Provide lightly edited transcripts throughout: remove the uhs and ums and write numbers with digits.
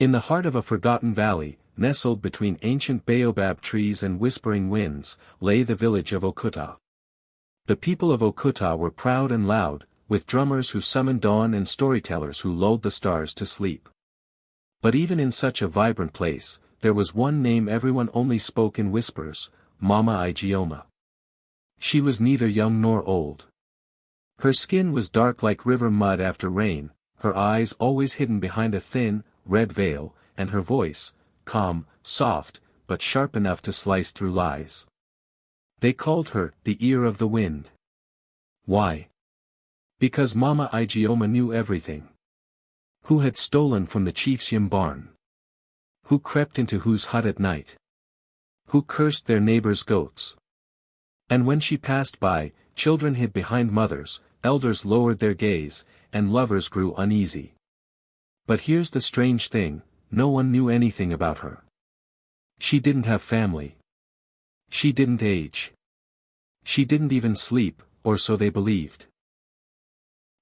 In the heart of a forgotten valley, nestled between ancient baobab trees and whispering winds, lay the village of Okuta. The people of Okuta were proud and loud, with drummers who summoned dawn and storytellers who lulled the stars to sleep. But even in such a vibrant place, there was one name everyone only spoke in whispers, Mama Ijeoma. She was neither young nor old. Her skin was dark like river mud after rain, her eyes always hidden behind a thin, red veil, and her voice, calm, soft, but sharp enough to slice through lies. They called her, the ear of the wind. Why? Because Mama Ijeoma knew everything. Who had stolen from the chief's yam barn? Who crept into whose hut at night? Who cursed their neighbors' goats? And when she passed by, children hid behind mothers, elders lowered their gaze, and lovers grew uneasy. But here's the strange thing, no one knew anything about her. She didn't have family. She didn't age. She didn't even sleep, or so they believed.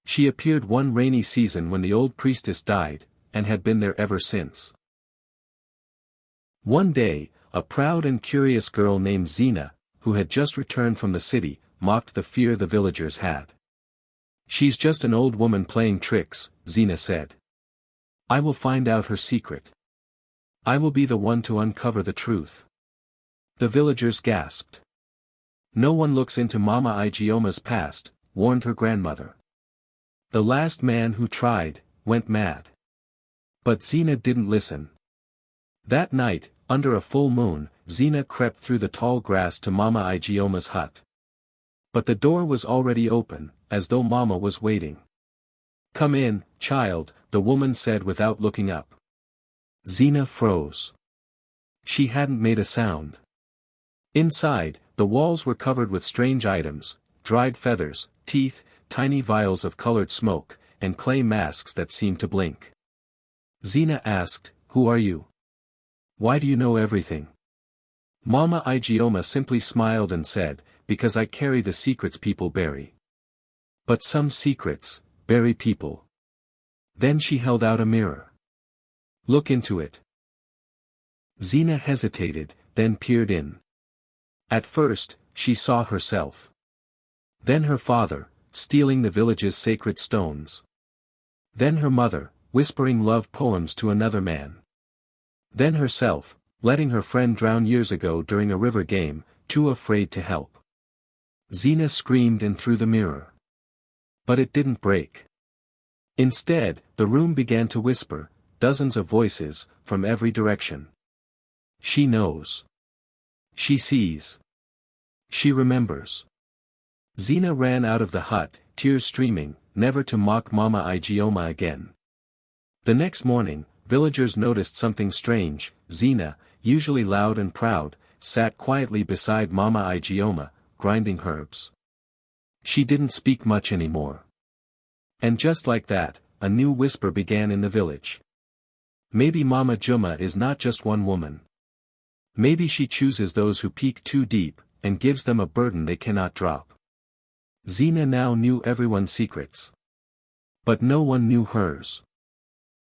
She appeared one rainy season when the old priestess died, and had been there ever since. One day, a proud and curious girl named Zina, who had just returned from the city, mocked the fear the villagers had. She's just an old woman playing tricks, Zina said. I will find out her secret. I will be the one to uncover the truth. The villagers gasped. No one looks into Mama Ijeoma's past, warned her grandmother. The last man who tried, went mad. But Zina didn't listen. That night, under a full moon, Zina crept through the tall grass to Mama Ijeoma's hut. But the door was already open, as though Mama was waiting. Come in, child, the woman said without looking up. Zina froze. She hadn't made a sound. Inside, the walls were covered with strange items, dried feathers, teeth, tiny vials of colored smoke, and clay masks that seemed to blink. Zina asked, Who are you? Why do you know everything? Mama Ijeoma simply smiled and said, Because I carry the secrets people bury. But some secrets, bury people. Then she held out a mirror. Look into it. Zina hesitated, then peered in. At first, she saw herself. Then her father, stealing the village's sacred stones. Then her mother, whispering love poems to another man. Then herself, letting her friend drown years ago during a river game, too afraid to help. Zina screamed and threw the mirror. But it didn't break. Instead, the room began to whisper, dozens of voices, from every direction. She knows. She sees. She remembers. Zina ran out of the hut, tears streaming, never to mock Mama Ijeoma again. The next morning, villagers noticed something strange. Zina, usually loud and proud, sat quietly beside Mama Ijeoma, grinding herbs. She didn't speak much anymore. And just like that, a new whisper began in the village. Maybe Mama Juma is not just one woman. Maybe she chooses those who peek too deep, and gives them a burden they cannot drop. Zina now knew everyone's secrets. But no one knew hers.